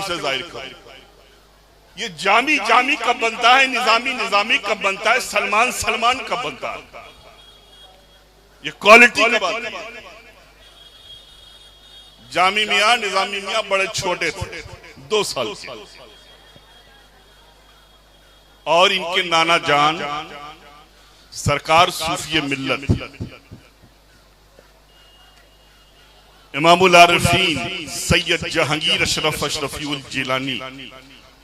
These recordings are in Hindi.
उसे जाहिर करो। ये जामी जामी कब बनता है, निजामी निजामी कब बनता है, सलमान सलमान कब बनता है, ये क्वालिटी कब आती है। जामी मियां निजामी मियां बड़े छोटे थे, 2 साल के, और इनके नाना जान सरकार सूफी मिल्लत इमामुल आरिफीन सैयद जहांगीर अशरफ अशरफीउल जिलानी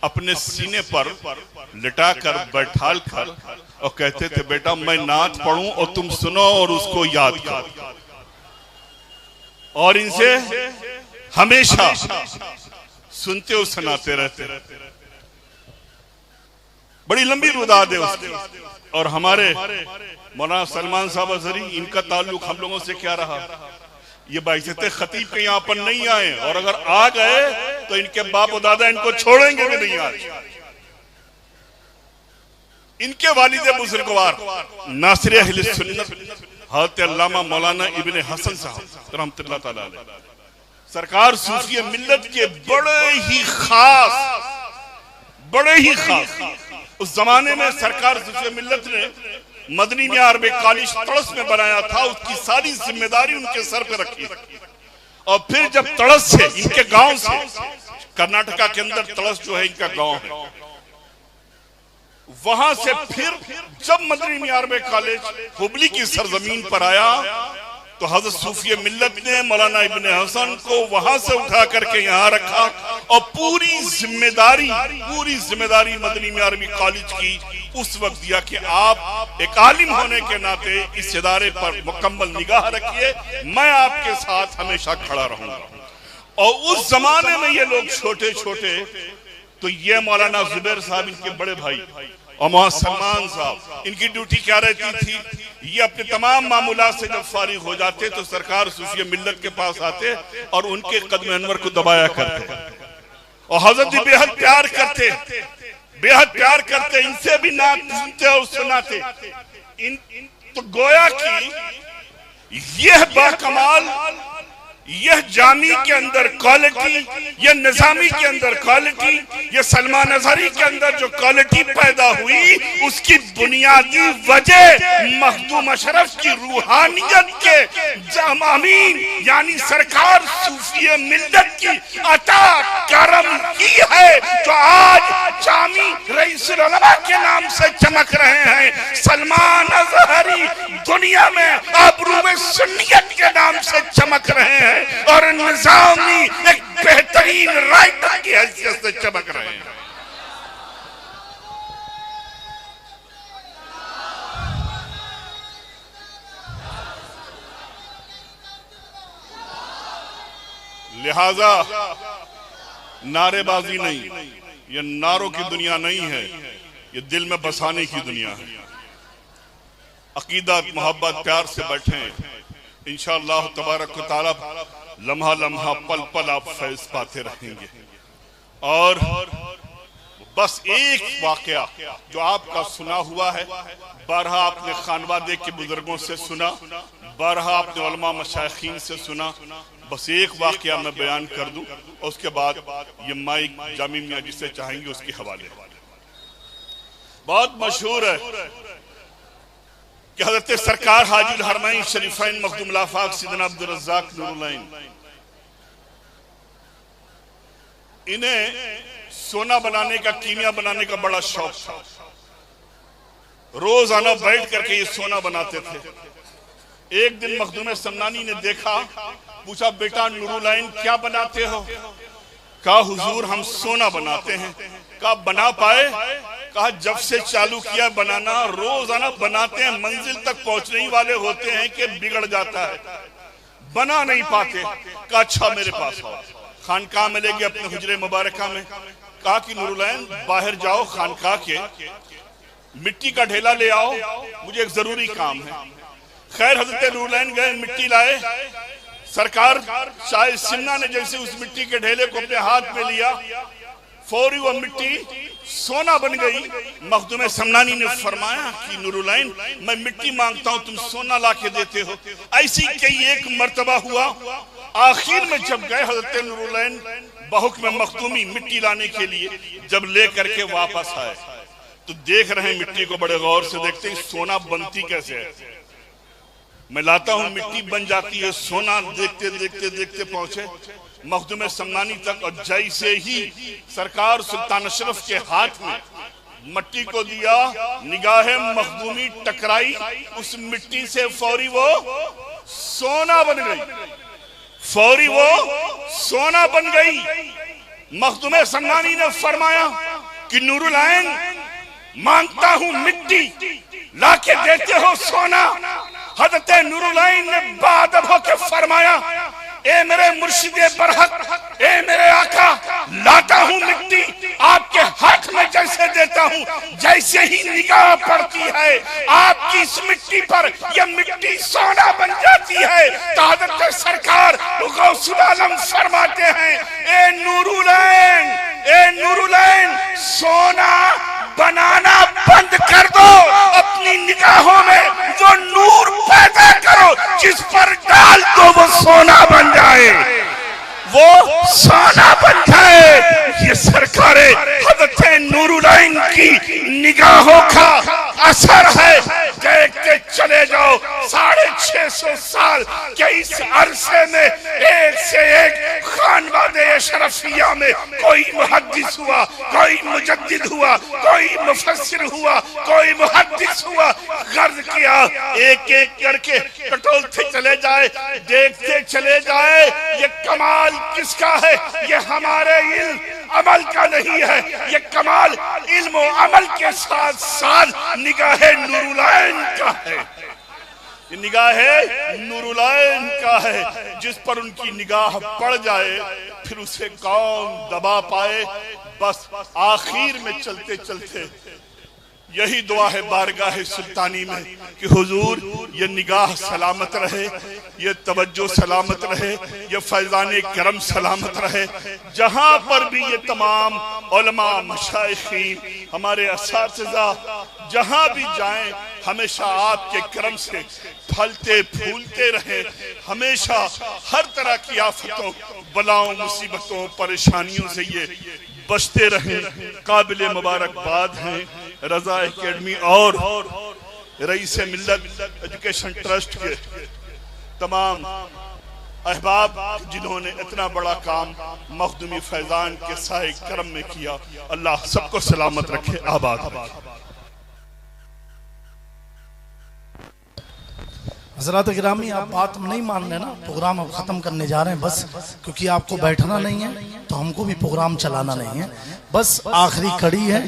अपने सीने पर लिटाकर बैठाल कर और कहते थे, बेटा मैं नात पढ़ूं और तुम सुनो और उसको याद करो। और इनसे हमेशा सुनते और सुनाते रहते। बड़ी लंबी रुदाद है उसकी। और हमारे मौलाना सलमान साहब अजहरी, इनका ताल्लुक हम लोगों से क्या रहा, ये बाइज़्ज़त खतीब के यहाँ पर नहीं आए, और अगर आ गए तो इनके बाप और दादा इनको छोड़ेंगे भी नहीं। आज इनके वालिद बुजुर्गवार नासिर अहले सुन्नत हज़रत अल्लामा मौलाना इब्ने हसन साहब रहमतुल्लाह तआला अलैह, सरकार सूफी मिल्लत के बड़े ही खास उस जमाने में सरकार सूफी मिल्लत ने मदनी में अरबे कॉलेज तड़स में बनाया था। उसकी सारी जिम्मेदारी उनके सर पे रखी। और फिर जब तड़स से, इनके गांव से, कर्नाटका के अंदर तड़स जो है इनका गांव है, वहां से फिर जब मदनी में अरबे कॉलेज हुबली की सरजमीन पर आया तो हजरत सूफी मिल्लत ने मौलाना इब्ने हसन को वहां से उठा करके यहाँ रखा और पूरी जिम्मेदारी मदनी में अरबी कॉलेज की उस वक्त दिया कि आप एक आलिम होने के नाते इस इदारे पर मुकम्मल निगाह रखिए, मैं आपके साथ हमेशा खड़ा रहूंगा। और उस जमाने में ये लोग छोटे छोटे, तो ये मौलाना जुबैर साहब इनके बड़े भाई और मोहम्मद सलमान साहब, इनकी ड्यूटी क्या रहती थी, ये अपने तमाम मामूलात से जब फारिग हो जाते तो सरकार सूफी मिल्लत के पास आते और उनके कदम अनवर को दबाया करते और हजरत बेहद प्यार करते, इनसे भी नात सुनते और सुनाते। तो गोया कि यह बाकमाल, यह जामी के अंदर क्वालिटी, यह निजामी के अंदर क्वालिटी, यह सलमान अजहरी के अंदर जो क्वालिटी पैदा हुई, उसकी बुनियादी वजह मखदूम अशरफ की रूहानियत के जामीन यानी सरकार सूफी मिल्लत की अता करम की है, जो आज जामी रईसुल उलमा के नाम से चमक रहे हैं। सलमान अजहरी दुनिया में आबरूए सुन्नियत के नाम से चमक रहे हैं और निजामी एक बेहतरीन राइटर की हैसियत से चमक रहे हैं। लिहाजा नारेबाजी नहीं, ये नारों की दुनिया नहीं है, ये दिल में बसाने की दुनिया है। अकीदत मोहब्बत प्यार से बैठे, इंशाअल्लाह तबारक व तआला लम्हा लम्हा पल पल आप फैज पाते रहेंगे। और बस एक वाकया जो आपका सुना हुआ है, बारहा आपने खानवादे के बुजुर्गों से सुना, बारहा आपने उलमा मशाइखीन से सुना, बस एक वाकया मैं बयान कर दूं और उसके बाद ये माइक जामी मियां जिसे चाहेंगे उसके हवाले। बहुत मशहूर है कि हज़रत सरकार हाजिल हरमैन शरीफैन मखदूम आफाक सैयदना अब्दुल रज़्ज़ाक नूरुल्लैन, इन्हें सोना बनाने का, कीमिया बनाने का बड़ा शौक था। रोजाना बैठ करके ये सोना बनाते थे। एक दिन मखदूम समनानी ने देखा, पूछा, बेटा नूरुल्लैन क्या बनाते हो? कहा, हुजूर हम सोना बनाते हैं। कहा, बना पाए? कहा, जब से चालू किया बनाना, रोजाना बनाते हैं, मंजिल तक पहुंचने ही वाले होते हैं कि बिगड़ जाता है, बना नहीं पाते। कहा, अच्छा मेरे पास आओ। खानकाह में ले गए अपने हुजरे मुबारका में। कहा कि नूरुल्लैन बाहर जाओ, खानकाह के मिट्टी का ढेला ले आओ, मुझे एक जरूरी काम है। खैर हजरत नूरुल्लैन गए, मिट्टी लाए। सरकार शाह सिन्हा ने जैसे उस मिट्टी के ढेले को अपने हाथ में लिया, फौरी वह मिट्टी सोना बन गई। मखदूम समनानी ने फरमाया कि नूरुल्लैन मैं मिट्टी मांगता हूं, तुम सोना ला के देते हो। ऐसी कई एक मर्तबा हुआ। आखिर में जब गए हजरत नूरुल्लैन बहुक्म मखदूमी मिट्टी लाने के लिए जब ले करके वापस आए तो देख रहे हैं मिट्टी को बड़े गौर से देखते हैं सोना बनती कैसे है। मैं लाता हूं मिट्टी बन जाती है, सोना देखते देखते देखते पहुंचे मखदूम समनानी तक और जैसे ही सरकार सुल्तान अशरफ के हाथ में मट्टी को दिया, निगाहे मखदूमी टकराई उस मिट्टी से, फौरी वो सोना बन गई, फौरी वो सोना बन गई। मखदूम समनानी ने फरमाया कि नूरुल ऐन मांगता हूं मिट्टी, लाके देते हो सोना। हजरत नूरुल ऐन ने बादब होकर फरमाया, ए मेरे मुर्शिदे बरहक, ए मेरे आका, लाता हूं मिट्टी, आपके हाथ में जैसे देता हूं, जैसे ही निगाह पड़ती है आपकी इस मिट्टी पर, यह मिट्टी सोना बन जाती है। तो हजरत सरकार गौसुल आलम फरमाते हैं, ए नूरुल ऐन, ए नूरुल ऐन, सोना बनाना बंद कर दो, अपनी निगाहों में वो नूर पैदा करो जिस पर डाल दो वो सोना बन जाए, वो सोना बन जाए। ये सरकारे हज़रत नूरुल ऐन की निगाहों का असर है। देखते चले जाओ 650 साल के इस अरसे में एक से एक खानवादे अशरफिया में कोई मुहद्दिस हुआ, कोई मुजद्दिद हुआ, कोई मुफस्सिर हुआ, कोई मुहद्दिस हुआ। गर्ज किया एक एक करके टटोलते चले जाए, देखते चले जाए ये कमाल किसका है? ये हमारे इल्म अमल का नहीं है, ये कमाल इल्म और अमल के साथ साथ निगाहे नूरुल ऐन का है। ये निगाहे नूरुल ऐन का है, जिस पर उनकी निगाह पड़ जाए फिर उसे कौन दबा पाए। बस आखिर में चलते चलते यही दुआ है बारगाह सुल्तानी में कि हुजूर ये निगाह सलामत रहे, ये तवज्जो सलामत रहे, ये फैज़ान करम सलामत रहे। जहां पर भी ये तमाम उलमा मशाइखीन हमारे असातिज़ा जहां भी जाएं हमेशा आपके करम से फलते फूलते रहे, हमेशा हर तरह की आफतों, बलाओं, मुसीबतों, परेशानियों से ये बचते रहे। काबिल मुबारकबाद हैं रजा एकेडमी और रईस मिल्लत एजुकेशन ट्रस्ट के तमाम अहबाब जिन्होंने इतना बड़ा काम मखदूमी फैजान के साए करम में किया। अल्लाह सबको सलामत रखे, आबाद। हज़रात गिरामी, आप बात नहीं मान रहे ना, प्रोग्राम अब ख़त्म करने जा रहे हैं बस, क्योंकि आपको बैठना नहीं है तो हमको भी प्रोग्राम चलाना नहीं है, बस आखिरी कड़ी है।